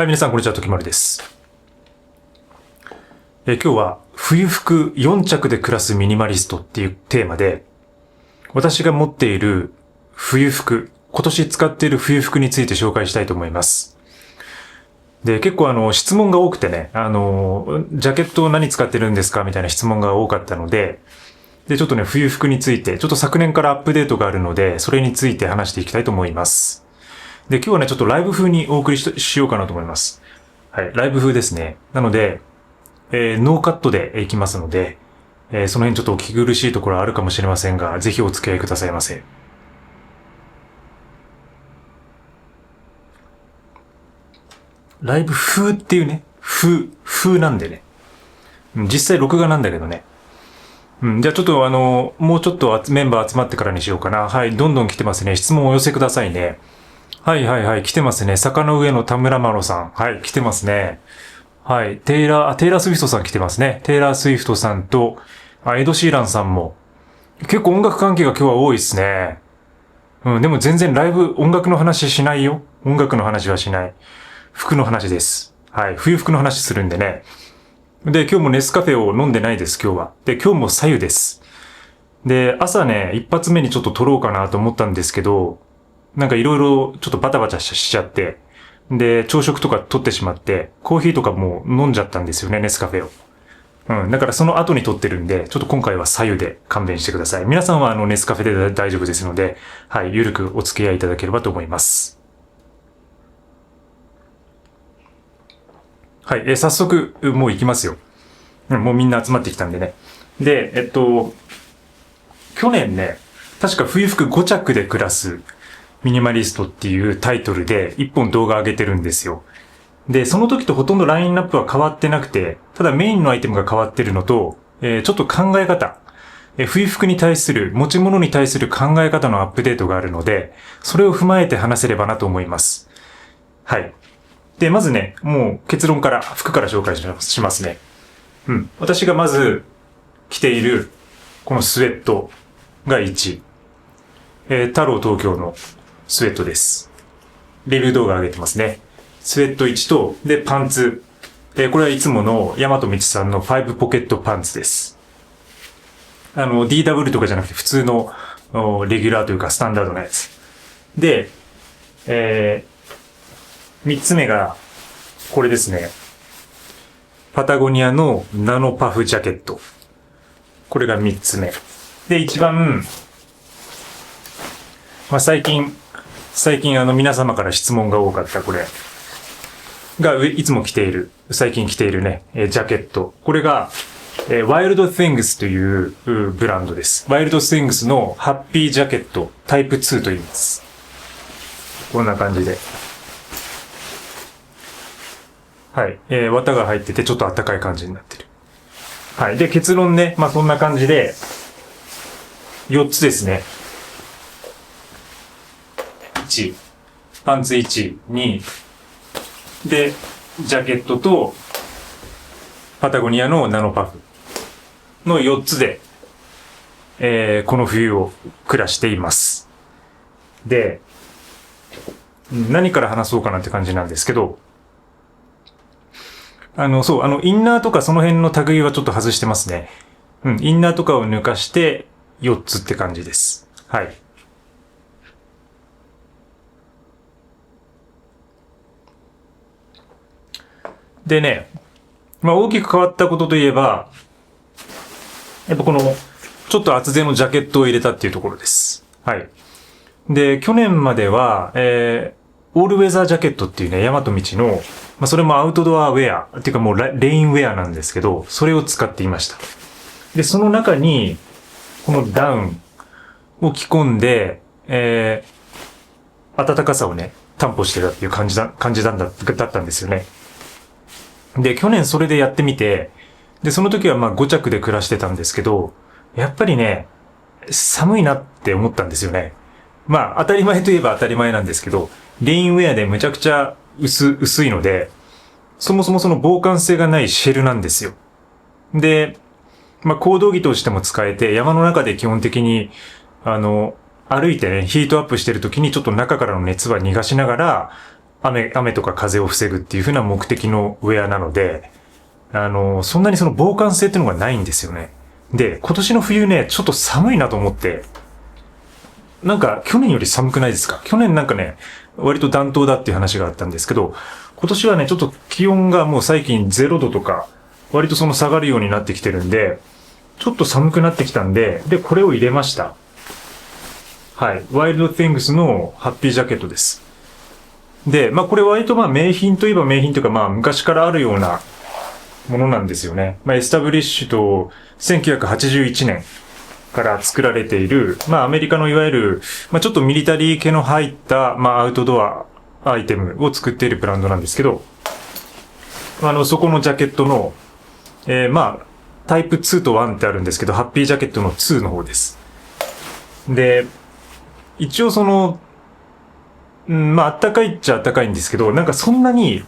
はい、皆さんこんにちは、ときまるです。今日は冬服4着で暮らすミニマリストっていうテーマで、私が持っている冬服、今年使っている冬服について紹介したいと思います。で、結構質問が多くてね、ジャケットを何使ってるんですかみたいな質問が多かったので、ちょっとね、冬服について、ちょっと昨年からアップデートがあるので、それについて話していきたいと思います。で、今日はね、ちょっとライブ風にお送りしようかなと思います。はい、ライブ風ですね。なので、ノーカットでいきますので、その辺ちょっとお聞き苦しいところあるかもしれませんが、ぜひお付き合いくださいませ。ライブ風っていうね、風なんでね。実際録画なんだけどね。じゃあちょっともうちょっとメンバー集まってからにしようかな。はい、どんどん来てますね。質問をお寄せくださいね。はい、来てますね。坂の上の田村麻呂さん。はい、来てますね。はい、テイラー・スウィフトさん来てますね。テイラー・スウィフトさんと、エド・シーランさんも。結構音楽関係が今日は多いですね。でも全然ライブ、音楽の話しないよ。音楽の話はしない。服の話です。はい、冬服の話するんでね。で、今日もネスカフェを飲んでないです、今日は。で、今日も左右です。で、朝ね、一発目にちょっと撮ろうかなと思ったんですけど、なんかいろいろちょっとバタバタしちゃって、で、朝食とか取ってしまって、コーヒーとかもう飲んじゃったんですよね、ネスカフェを。だからその後に撮ってるんで、ちょっと今回は左右で勘弁してください。皆さんはネスカフェで大丈夫ですので、はい、ゆるくお付き合いいただければと思います。はい、早速、もう行きますよ。もうみんな集まってきたんでね。で、去年ね、確か冬服5着で暮らすミニマリストっていうタイトルで1本動画上げてるんですよ。で、その時とほとんどラインナップは変わってなくて、ただメインのアイテムが変わってるのと、ちょっと考え方、冬服に対する、持ち物に対する考え方のアップデートがあるので、それを踏まえて話せればなと思います。はい。で、まずね、もう結論から、服から紹介しますね。私がまず着ている、このスウェットが1。太郎東京のスウェットです。レビュー動画上げてますね。スウェット1と、で、パンツ。これはいつもの大和道さんの5ポケットパンツです。DW とかじゃなくて普通のレギュラーというかスタンダードなやつ。で、3つ目が、これですね。パタゴニアのナノパフジャケット。これが3つ目。で、一番、最近皆様から質問が多かったこれがいつも着ている、最近着ているね、ジャケット。これが、ワイルド・ティングスというブランドです。ワイルド・ティングスのハッピージャケットタイプ2と言います。こんな感じで。はい。綿が入っててちょっと暖かい感じになってる。はい。で、結論ね、そんな感じで、4つですね。1、パンツ1、2、で、ジャケットと、パタゴニアのナノパフの4つで、この冬を暮らしています。で、何から話そうかなって感じなんですけど、インナーとかその辺の類はちょっと外してますね。インナーとかを抜かして4つって感じです。はい。でね、大きく変わったことといえば、やっぱこの、ちょっと厚手のジャケットを入れたっていうところです。はい。で、去年までは、オールウェザージャケットっていうね、大和道の、それもアウトドアウェア、っていうかもうレインウェアなんですけど、それを使っていました。で、その中に、このダウンを着込んで、暖かさをね、担保してたっていう感じだったんですよね。で、去年それでやってみて、で、その時は5着で暮らしてたんですけど、やっぱりね、寒いなって思ったんですよね。当たり前といえば当たり前なんですけど、レインウェアでむちゃくちゃ薄いので、そもそもその防寒性がないシェルなんですよ。で、行動着としても使えて、山の中で基本的に、歩いてね、ヒートアップしてる時にちょっと中からの熱は逃がしながら、雨とか風を防ぐっていう風な目的のウェアなので、そんなにその防寒性っていうのがないんですよね。で、今年の冬ね、ちょっと寒いなと思って、なんか去年より寒くないですか？去年なんかね、割と暖冬だっていう話があったんですけど、今年はね、ちょっと気温がもう最近0度とか、割とその下がるようになってきてるんで、ちょっと寒くなってきたんで、で、これを入れました。はい。ワイルドティングスのハッピージャケットです。で、これ割と名品といえば名品というか昔からあるようなものなんですよね。エスタブリッシュと1981年から作られている、アメリカのいわゆる、ちょっとミリタリー系の入った、アウトドアアイテムを作っているブランドなんですけど、そこのジャケットの、タイプ2と1ってあるんですけど、ハッピージャケットの2の方です。で、一応あったかいっちゃあったかいんですけど、なんかそんなに、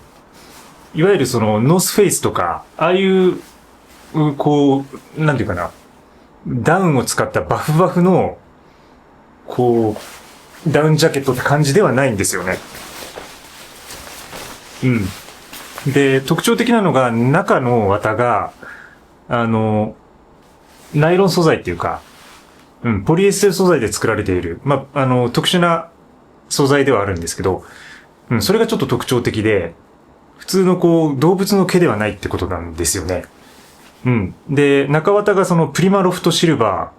いわゆるそのノースフェイスとか、ああいう、なんていうかな、ダウンを使ったバフバフの、ダウンジャケットって感じではないんですよね。で、特徴的なのが、中の綿が、ナイロン素材っていうか、ポリエステル素材で作られている、特殊な素材ではあるんですけど、それがちょっと特徴的で、普通の動物の毛ではないってことなんですよね。で、中綿がそのプリマロフトシルバ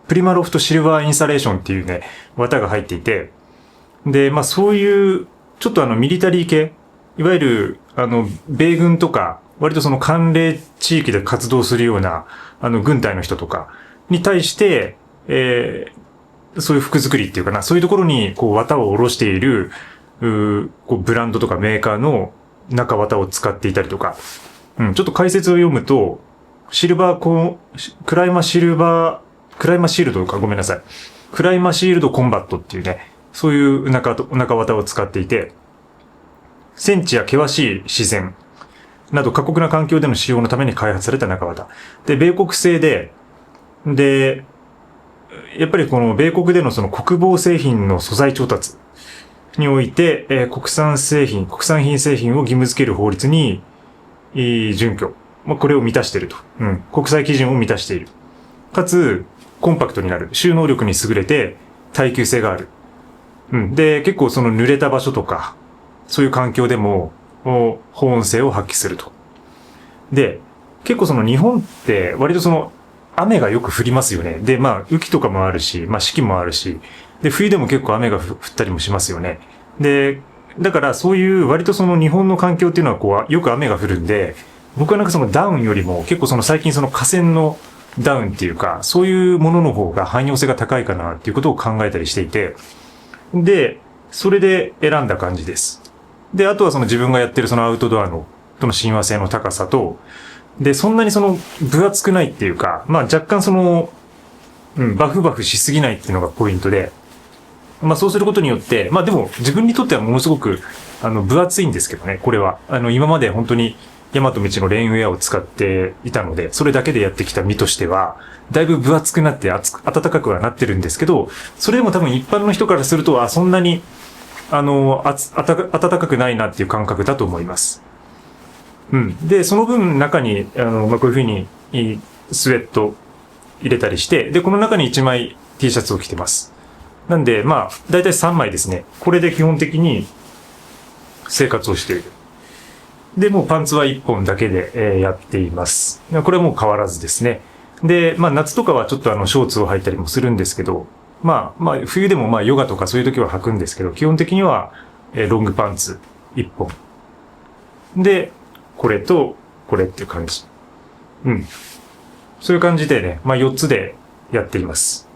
ーインサレーションっていうね、綿が入っていて、で、そういう、ちょっとミリタリー系、いわゆる、米軍とか、割とその寒冷地域で活動するような、軍隊の人とかに対して、そういう服作りっていうかな、そういうところに、綿を下ろしている、ブランドとかメーカーの中綿を使っていたりとか、ちょっと解説を読むと、クライマシールドか、ごめんなさい。クライマシールドコンバットっていうね、そういう中綿を使っていて、戦地や険しい自然など過酷な環境での使用のために開発された中綿。で、米国製で、やっぱりこの米国でのその国防製品の素材調達において、国産品製品を義務付ける法律に、準拠。これを満たしていると。国際基準を満たしている。かつ、コンパクトになる。収納力に優れて、耐久性がある。で、結構その濡れた場所とか、そういう環境でも、保温性を発揮すると。で、結構その日本って割とその雨がよく降りますよね。で、雨季とかもあるし、四季もあるし、で、冬でも結構雨が降ったりもしますよね。で、だからそういう割とその日本の環境っていうのはよく雨が降るんで、僕はなんかそのダウンよりも結構その最近その河川のダウンっていうか、そういうものの方が汎用性が高いかなっていうことを考えたりしていて、で、それで選んだ感じです。で、あとはその自分がやってるそのアウトドアとの親和性の高さと、で、そんなにその分厚くないっていうか、若干その、バフバフしすぎないっていうのがポイントで、そうすることによって、でも自分にとってはものすごく、分厚いんですけどね、これは。今まで本当に大和道のレインウェアを使っていたので、それだけでやってきた身としては、だいぶ分厚くなって暖かくはなってるんですけど、それでも多分一般の人からすると、そんなに、暖かくないなっていう感覚だと思います。で、その分中に、こういうふうに、スウェット入れたりして、で、この中に1枚 T シャツを着てます。なんで、だいたい3枚ですね。これで基本的に生活をしている。で、もうパンツは1本だけで、やっています。これはもう変わらずですね。で、夏とかはちょっとショーツを履いたりもするんですけど、冬でもヨガとかそういう時は履くんですけど、基本的には、ロングパンツ1本。で、これと、これっていう感じ。そういう感じでね、4つでやっています。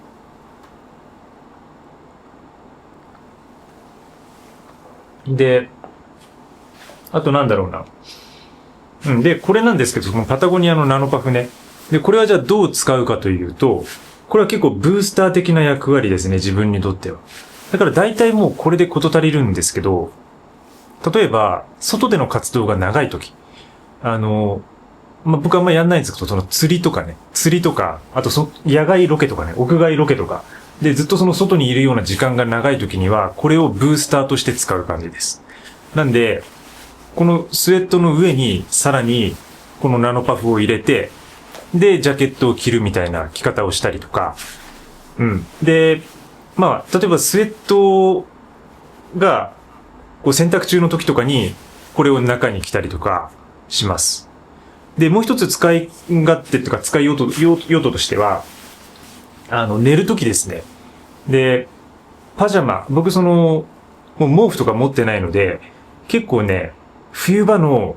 で、あとなんだろうな。で、これなんですけど、このパタゴニアのナノパフね。で、これはじゃあどう使うかというと、これは結構ブースター的な役割ですね、自分にとっては。だから大体もうこれで事足りるんですけど、例えば、外での活動が長い時。僕はあんまやんないんですけど、その釣りとか、あと野外ロケとかね、屋外ロケとか。で、ずっとその外にいるような時間が長い時には、これをブースターとして使う感じです。なんで、このスウェットの上にさらにこのナノパフを入れて、で、ジャケットを着るみたいな着方をしたりとか、で、まあ、例えばスウェットが、こう洗濯中の時とかに、これを中に着たりとかします。で、もう一つ使い勝手とか使い用途としては、寝る時ですね。で、パジャマ、僕もう毛布とか持ってないので、結構ね、冬場の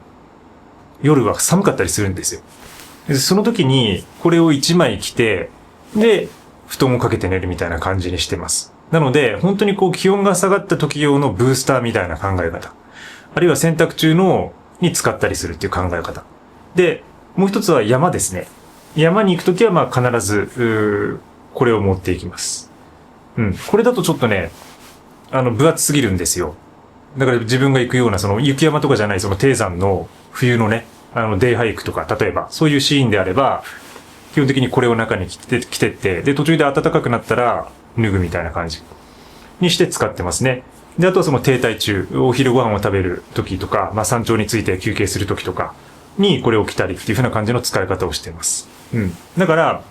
夜は寒かったりするんですよ。でその時に、これを1枚着て、で、布団をかけて寝るみたいな感じにしてます。なので、本当にこう気温が下がった時用のブースターみたいな考え方。あるいは洗濯中に使ったりするっていう考え方。で、もう一つは山ですね。山に行くときはまあ必ず、これを持っていきます。これだとちょっとね、分厚すぎるんですよ。だから自分が行くような雪山とかじゃない低山の冬のね、デイハイクとか、例えばそういうシーンであれば、基本的にこれを中に着てって、で、途中で暖かくなったら脱ぐみたいな感じにして使ってますね。で、あとは停滞中、お昼ご飯を食べる時とか、まあ山頂について休憩する時とかにこれを着たりっていう風な感じの使い方をしています。だから、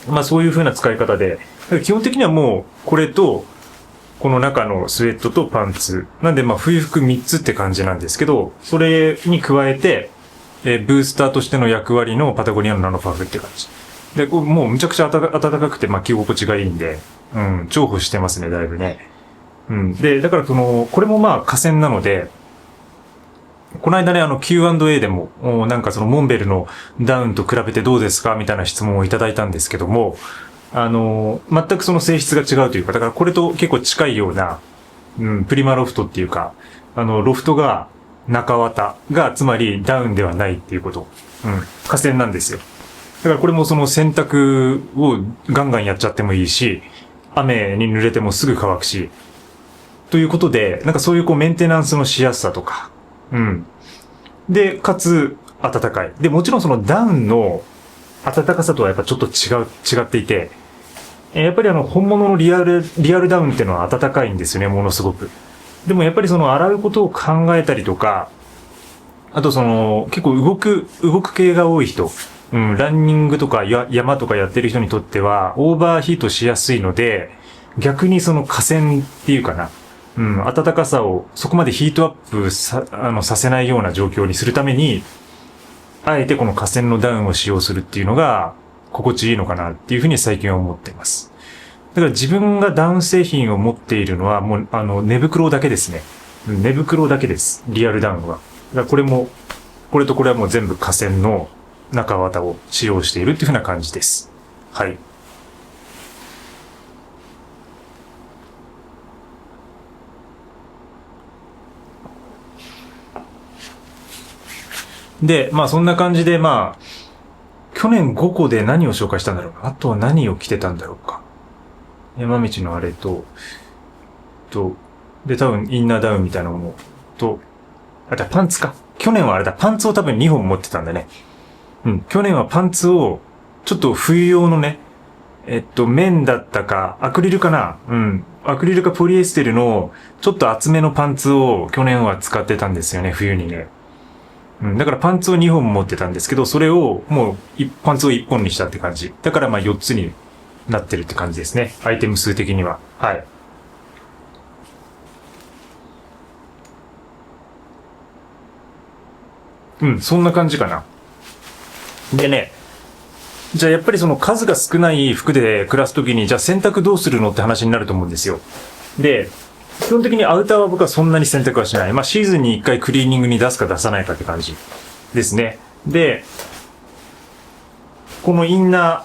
まあそういう風な使い方で、基本的にはもうこれと、この中のスウェットとパンツ。なんでまあ冬服3つって感じなんですけど、それに加えて、ブースターとしての役割のパタゴニアのナノパフって感じ。で、もうむちゃくちゃ暖かくて、まあ着心地がいいんで、重宝してますね、だいぶね。で、だからこれもまあ河川なので、この間ね、Q&A でも、なんかモンベルのダウンと比べてどうですかみたいな質問をいただいたんですけども、全く性質が違うというか、だからこれと結構近いような、プリマロフトっていうか、ロフトが中綿が、つまりダウンではないっていうこと。河川なんですよ。だからこれも洗濯をガンガンやっちゃってもいいし、雨に濡れてもすぐ乾くし、ということで、なんかそういうメンテナンスのしやすさとか、で、かつ、暖かい。で、もちろんダウンの暖かさとはやっぱちょっと違っていて、やっぱり本物のリアルダウンっていうのは暖かいんですよね、ものすごく。でもやっぱり洗うことを考えたりとか、あと結構動く系が多い人、ランニングとか山とかやってる人にとっては、オーバーヒートしやすいので、逆に河川っていうかな、暖かさをそこまでヒートアップさせないような状況にするために、あえてこの河川のダウンを使用するっていうのが心地いいのかなっていうふうに最近は思っています。だから自分がダウン製品を持っているのはもう寝袋だけですね。寝袋だけです。リアルダウンは。だからこれとこれはもう全部河川の中綿を使用しているっていうふうな感じです。はい。で、まあそんな感じでまあ、去年5個で何を紹介したんだろうか。あとは何を着てたんだろうか。山道のあれと、で多分インナーダウンみたいなものと、あとはパンツか。去年はあれだ、パンツを多分2本持ってたんだね。去年はパンツを、ちょっと冬用のね、綿だったか、アクリルかなアクリルかポリエステルの、ちょっと厚めのパンツを去年は使ってたんですよね、冬にね。だからパンツを2本持ってたんですけど、それをもうパンツを1本にしたって感じ。だからまあ4つになってるって感じですね。アイテム数的には。はい。そんな感じかな。でね、じゃあやっぱり数が少ない服で暮らすときに、じゃあ洗濯どうするのって話になると思うんですよ。で、基本的にアウターは僕はそんなに洗濯はしない。まあシーズンに1回クリーニングに出すか出さないかって感じですね。で、このインナ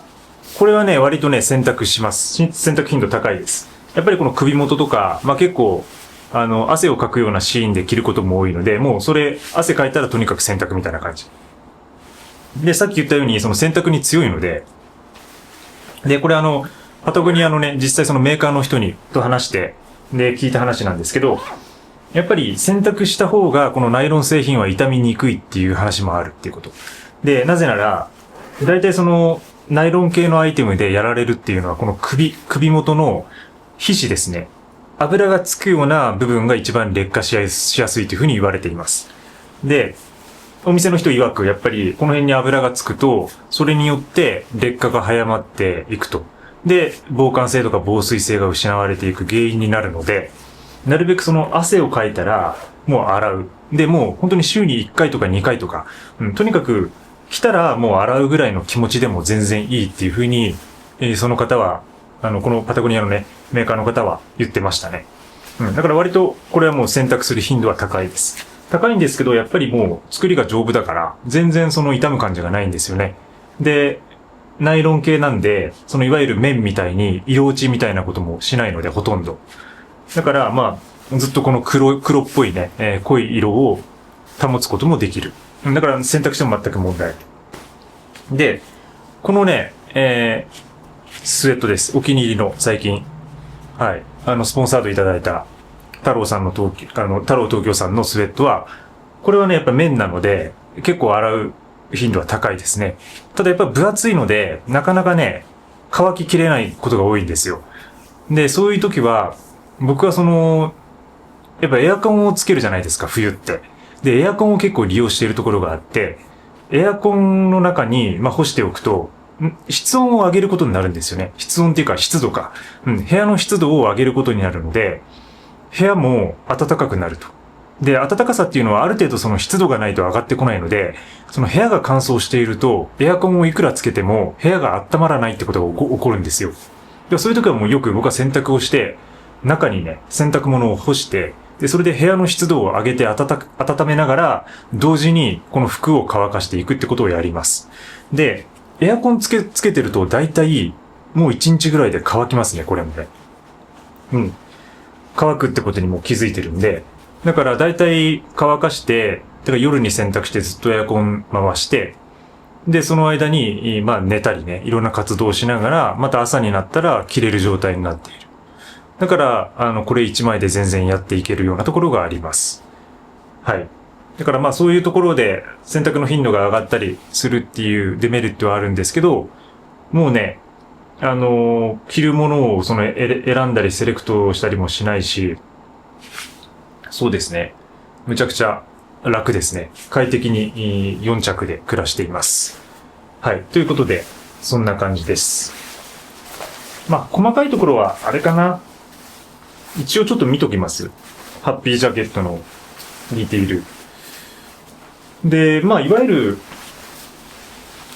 ー、これはね、割とね、洗濯します。洗濯頻度高いです。やっぱりこの首元とか、まあ結構、汗をかくようなシーンで着ることも多いので、もう汗かいたらとにかく洗濯みたいな感じ。で、さっき言ったように、洗濯に強いので、で、これパタゴニアのね、実際メーカーの人と話して、で、聞いた話なんですけど、やっぱり洗濯した方が、このナイロン製品は傷みにくいっていう話もあるっていうこと。で、なぜなら、大体ナイロン系のアイテムでやられるっていうのは、この首元の皮脂ですね。油がつくような部分が一番劣化しやすいというふうに言われています。で、お店の人曰くやっぱりこの辺に油がつくと、それによって劣化が早まっていくと。で、防寒性とか防水性が失われていく原因になるので、なるべくその汗をかいたらもう洗う。で、もう本当に週に1回とか2回とか、とにかく来たらもう洗うぐらいの気持ちでも全然いいっていうふうに、その方は、このパタゴニアのね、メーカーの方は言ってましたね。だから割とこれはもう選択する頻度は高いです。高いんですけど、やっぱりもう作りが丈夫だから、全然その傷む感じがないんですよね。で、ナイロン系なんで、そのいわゆる綿みたいに色落ちみたいなこともしないので、ほとんど。だからまあ、ずっとこの黒っぽいね、濃い色を保つこともできる。だから洗濯しても全く問題。で、このね、スウェットです。お気に入りの最近。はい。スポンサードいただいた、太郎東京さんのスウェットは、これはね、やっぱ綿なので、結構洗う頻度は高いですね。ただやっぱ分厚いので、なかなかね、乾ききれないことが多いんですよ。で、そういう時は、僕はやっぱエアコンをつけるじゃないですか、冬って。で、エアコンを結構利用しているところがあって、エアコンの中に、干しておくと、室温を上げることになるんですよね。室温っていうか湿度か。部屋の湿度を上げることになるので、部屋も暖かくなると。で、暖かさっていうのはある程度その湿度がないと上がってこないので、その部屋が乾燥していると、エアコンをいくらつけても部屋が温まらないってことが起こるんですよ。で、そういう時はもうよく僕は洗濯をして、中にね、洗濯物を干して、で、それで部屋の湿度を上げて温めながら、同時にこの服を乾かしていくってことをやります。で、エアコンつけてると大体もう1日ぐらいで乾きますね、これもね。乾くってことにも気づいてるんで、だから大体乾かして、だから夜に洗濯してずっとエアコン回して、で、その間に、寝たりね、いろんな活動をしながら、また朝になったら着れる状態になっている。だから、これ1枚で全然やっていけるようなところがあります。はい。だからそういうところで洗濯の頻度が上がったりするっていうデメリットはあるんですけど、もうね、着るものを選んだりセレクトしたりもしないし、そうですね。むちゃくちゃ楽ですね。快適に4着で暮らしています。はい。ということで、そんな感じです。細かいところは、あれかな。一応ちょっと見ときます。ハッピージャケットのディティール。で、いわゆる、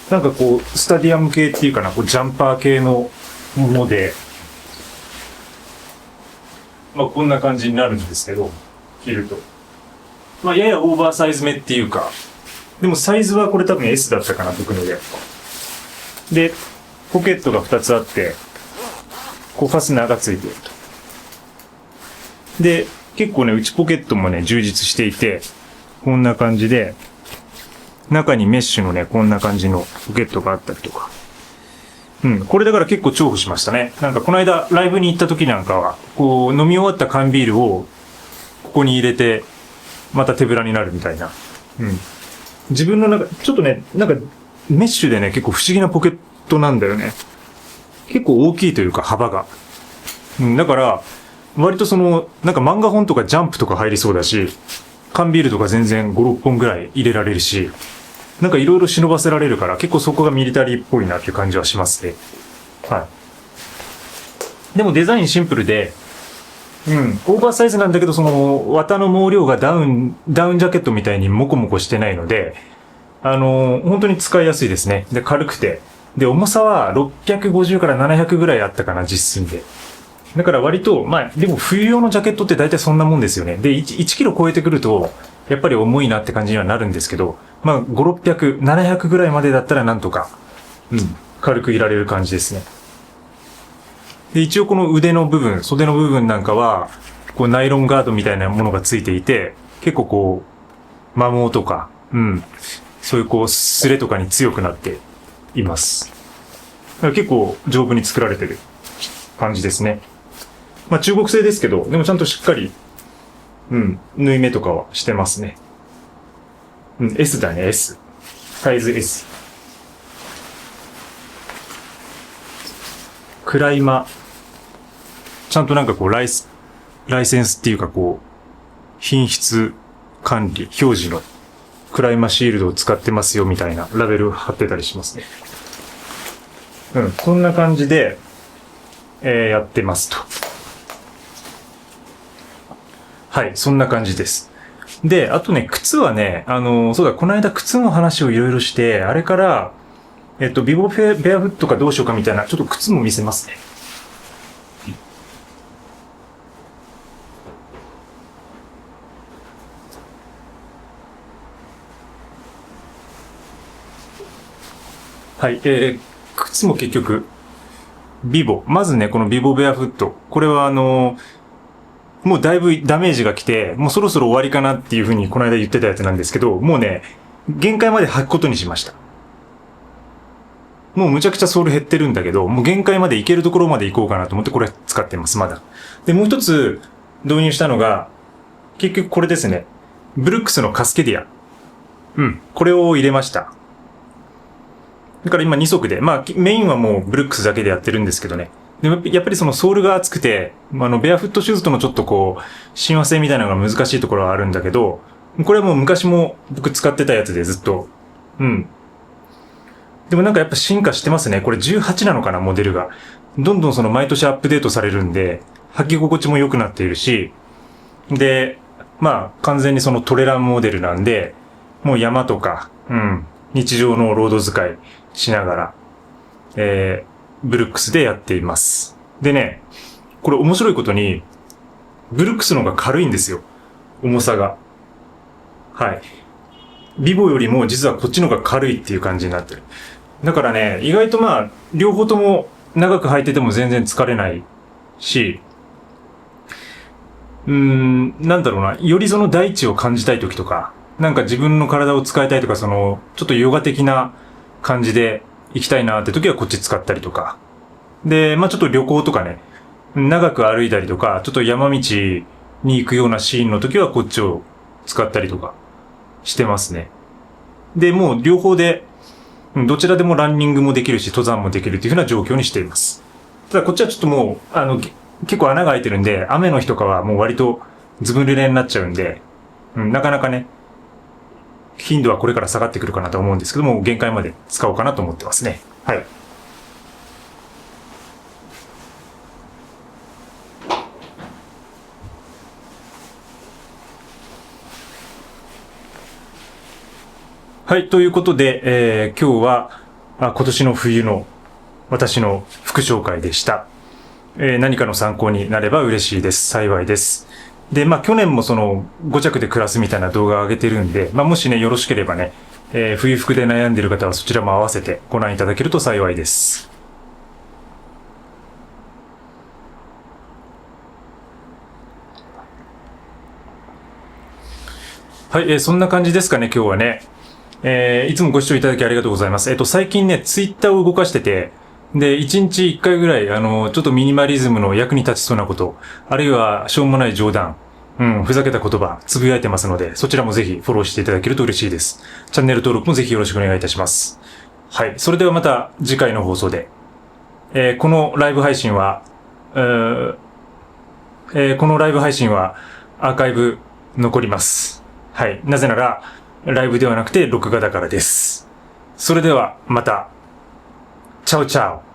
なんかこう、スタディアム系っていうかな、ジャンパー系のもので、こんな感じになるんですけど、着ると。ややオーバーサイズ目っていうか、でもサイズはこれ多分 S だったかな、僕ので。で、ポケットが2つあって、ファスナーがついていると。で、結構ね、内ポケットもね、充実していて、こんな感じで、中にメッシュのね、こんな感じのポケットがあったりとか。これだから結構重宝しましたね。なんかこの間ライブに行った時なんかは、こう飲み終わった缶ビールをここに入れて、また手ぶらになるみたいな。自分の中、ちょっとね、なんかメッシュでね、結構不思議なポケットなんだよね。結構大きいというか幅が。だから、割となんか漫画本とかジャンプとか入りそうだし、缶ビールとか全然5、6本ぐらい入れられるし、なんかいろいろ忍ばせられるから結構そこがミリタリーっぽいなっていう感じはしますね。はい。でもデザインシンプルで、オーバーサイズなんだけど綿の毛量がダウンジャケットみたいにモコモコしてないので、本当に使いやすいですね。で、軽くて。で、重さは650から700ぐらいあったかな、実寸で。だから割と、でも冬用のジャケットって大体そんなもんですよね。で、1キロ超えてくると、やっぱり重いなって感じにはなるんですけど、5、600、700ぐらいまでだったらなんとか、軽くいられる感じですね。で、一応この腕の部分、袖の部分なんかは、こうナイロンガードみたいなものがついていて、結構こう、摩耗とか、そういうこう、スレとかに強くなっています。だから結構丈夫に作られてる感じですね。中国製ですけど、でもちゃんとしっかり、縫い目とかはしてますね。S だね、S。サイズ S。クライマ。ちゃんとなんかこう、ライスライセンスっていうかこう、品質管理、表示のクライマシールドを使ってますよみたいなラベルを貼ってたりしますね。こんな感じで、やってますと。はい、そんな感じです。で、あとね、靴はね、そうだ、この間靴の話をいろいろして、あれから、ビボベアフットかどうしようかみたいな、ちょっと靴も見せますね。はい、靴も結局、ビボ。まずね、このビボベアフット。これはもうだいぶダメージが来て、もうそろそろ終わりかなっていうふうにこの間言ってたやつなんですけど、もうね、限界まで履くことにしました。もうむちゃくちゃソール減ってるんだけど、もう限界まで行けるところまで行こうかなと思ってこれ使ってます、まだ。で、もう一つ導入したのが、結局これですね。ブルックスのカスケディア。これを入れました。だから今2足で、まあメインはもうブルックスだけでやってるんですけどね。でもやっぱりそのソールが厚くて、ベアフットシューズとのちょっとこう、親和性みたいなのが難しいところはあるんだけど、これはもう昔も僕使ってたやつでずっと。でもなんかやっぱ進化してますね。これ18なのかな、モデルが。どんどんその毎年アップデートされるんで、履き心地も良くなっているし、で、まあ完全にそのトレランモデルなんで、もう山とか、日常のロード使いしながら、ブルックスでやっています。でね、これ面白いことに、ブルックスの方が軽いんですよ。重さが。はい。ビボよりも実はこっちの方が軽いっていう感じになってる。だからね、意外とまあ、両方とも長く履いてても全然疲れないし、なんだろうな、よりその大地を感じたい時とか、なんか自分の体を使いたいとか、その、ちょっとヨガ的な感じで行きたいなって時はこっち使ったりとか。で、まあちょっと旅行とかね、長く歩いたりとか、ちょっと山道に行くようなシーンの時はこっちを使ったりとかしてますね。で、もう両方で、どちらでもランニングもできるし、登山もできるっていう風な状況にしています。ただこっちはちょっともう、結構穴が開いてるんで、雨の日とかはもう割とずぶ濡れになっちゃうんで、なかなかね、頻度はこれから下がってくるかなと思うんですけども、限界まで使おうかなと思ってますね。はい。はい、ということで、今日は今年の冬の私の副紹介でした。何かの参考になれば嬉しいです。幸いです。で、まあ去年もその5着で暮らすみたいな動画を上げてるんで、まあもしね、よろしければね、冬服で悩んでいる方はそちらも合わせてご覧いただけると幸いです。はい、そんな感じですかね、今日はね。いつもご視聴いただきありがとうございます。最近ね、ツイッターを動かしてて、で、1日1回ぐらい、ちょっとミニマリズムの役に立ちそうなこと、あるいはしょうもない冗談、ふざけた言葉、つぶやいてますので、そちらもぜひフォローしていただけると嬉しいです。チャンネル登録もぜひよろしくお願いいたします。はい。それではまた次回の放送で。このライブ配信は、このライブ配信はアーカイブ残ります。はい。なぜなら、ライブではなくて録画だからです。それではまた。チャオチャオ。